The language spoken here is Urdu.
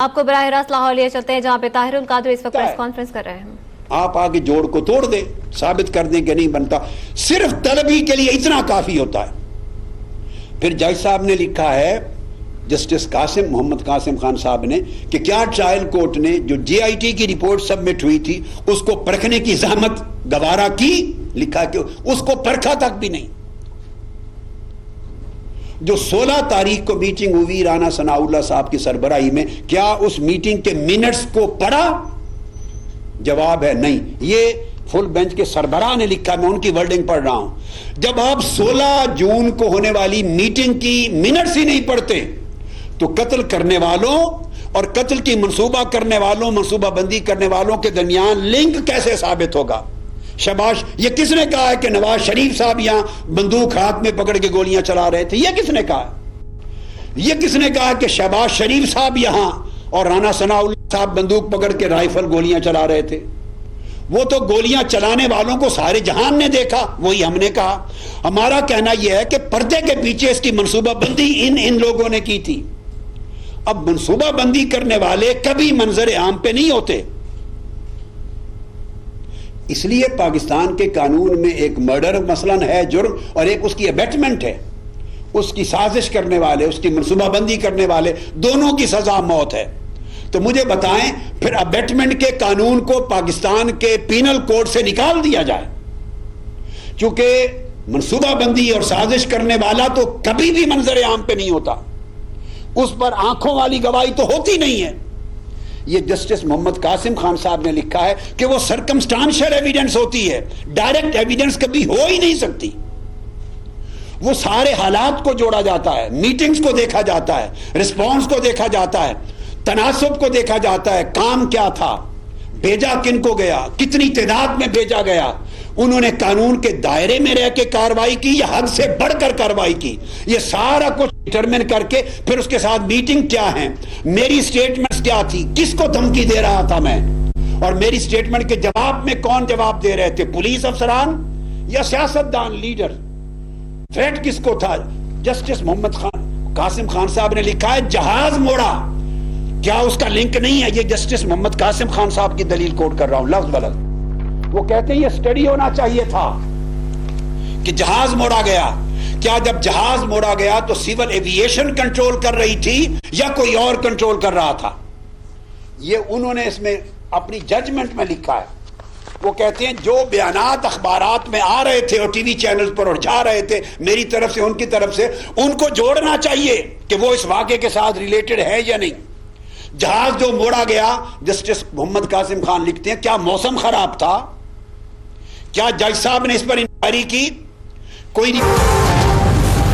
آپ کو براہ راست لاہور لے چلتے ہیں جہاں پہ طاہر القادری اس وقت پریس کانفرنس کر رہے ہیں. آپ آگے جوڑ کو توڑ دیں، ثابت کر دیں کہ نہیں بنتا. صرف طلبی کے لیے اتنا کافی ہوتا ہے. پھر جج صاحب نے لکھا ہے، جسٹس محمد قاسم خان صاحب نے، کہ کیا ٹرائل کورٹ نے جو جے آئی ٹی کی رپورٹ سبمٹ ہوئی تھی اس کو پرکھنے کی زحمت گوارا کی. لکھا کہ اس کو پرکھا تک بھی نہیں. جو 16 تاریخ کو میٹنگ ہوئی رانا ثناء اللہ صاحب کی سربراہی میں، کیا اس میٹنگ کے منٹس کو پڑھا؟ جواب ہے نہیں. یہ فل بینچ کے سربراہ نے لکھا، میں ان کی ورڈنگ پڑھ رہا ہوں. جب آپ 16 جون کو ہونے والی میٹنگ کی منٹس ہی نہیں پڑھتے تو قتل کرنے والوں اور قتل کی منصوبہ کرنے والوں، منصوبہ بندی کرنے والوں کے درمیان لنک کیسے ثابت ہوگا؟ شباش، یہ کس نے کہا ہے کہ نواز شریف صاحب یہاں بندوق ہاتھ میں پکڑ کے گولیاں چلا رہے تھے؟ یہ کس نے کہا؟ یہ کس نے کہا کہ شہباز شریف صاحب یہاں اور رانا ثناء اللہ صاحب بندوق پکڑ کے رائفل گولیاں چلا رہے تھے؟ وہ تو گولیاں چلانے والوں کو سارے جہان نے دیکھا، وہی ہم نے کہا. ہمارا کہنا یہ ہے کہ پردے کے پیچھے اس کی منصوبہ بندی ان لوگوں نے کی تھی. اب منصوبہ بندی کرنے والے کبھی منظر عام پہ نہیں ہوتے. اس لیے پاکستان کے قانون میں ایک مرڈر مثلاً ہے جرم، اور ایک اس کی ابیٹمنٹ ہے. اس کی سازش کرنے والے، اس کی منصوبہ بندی کرنے والے، دونوں کی سزا موت ہے. تو مجھے بتائیں پھر ابیٹمنٹ کے قانون کو پاکستان کے پینل کوڈ سے نکال دیا جائے، کیونکہ منصوبہ بندی اور سازش کرنے والا تو کبھی بھی منظر عام پہ نہیں ہوتا. اس پر آنکھوں والی گواہی تو ہوتی نہیں ہے. یہ جسٹس محمد قاسم خان صاحب نے لکھا ہے کہ وہ سرکمسٹانشل ایویڈنس ہوتی ہے، ڈائریکٹ ایویڈنس کبھی ہو ہی نہیں سکتی. وہ سارے حالات کو جوڑا جاتا ہے، میٹنگز کو دیکھا جاتا ہے، رسپانس کو دیکھا جاتا ہے، تناسب کو دیکھا جاتا ہے، کام کیا تھا، بھیجا کن کو گیا، کتنی تعداد میں بھیجا گیا، انہوں نے قانون کے دائرے میں رہ کے کاروائی کی یا حد سے بڑھ کر کاروائی کی. یہ سارا کچھ ڈٹرمن کر کے پھر اس کے ساتھ میٹنگ کیا ہے، میری سٹیٹمنٹس کیا تھی، کس کو دھمکی دے رہا تھا میں، اور میری سٹیٹمنٹ کے جواب میں کون جواب دے رہے تھے، پولیس افسران یا سیاستدان لیڈر، تھریٹ کس کو تھا. جسٹس محمد قاسم خان صاحب نے لکھا ہے جہاز موڑا، کیا اس کا لنک نہیں ہے؟ یہ جسٹس محمد قاسم خان صاحب کی دلیل کوٹ کر رہا ہوں لفظ بلفظ. وہ کہتے ہیں یہ سٹڈی ہونا چاہیے تھا کہ جہاز موڑا گیا. کیا جب جہاز موڑا گیا تو سول ایوییشن کنٹرول کر رہی تھی یا کوئی اور کنٹرول کر رہا تھا؟ یہ انہوں نے اس میں اپنی ججمنٹ میں لکھا ہے. وہ کہتے ہیں جو بیانات اخبارات میں آ رہے تھے اور ٹی وی چینل پر اور جا رہے تھے میری طرف سے ان کی طرف سے، ان کو جوڑنا چاہیے کہ وہ اس واقعے کے ساتھ ریلیٹڈ ہے یا نہیں. جہاز جو موڑا گیا، جسٹس محمد قاسم خان لکھتے ہیں کیا موسم خراب تھا؟ کیا جج صاحب نے اس پر انکوائری کی؟ کوئی نہیں.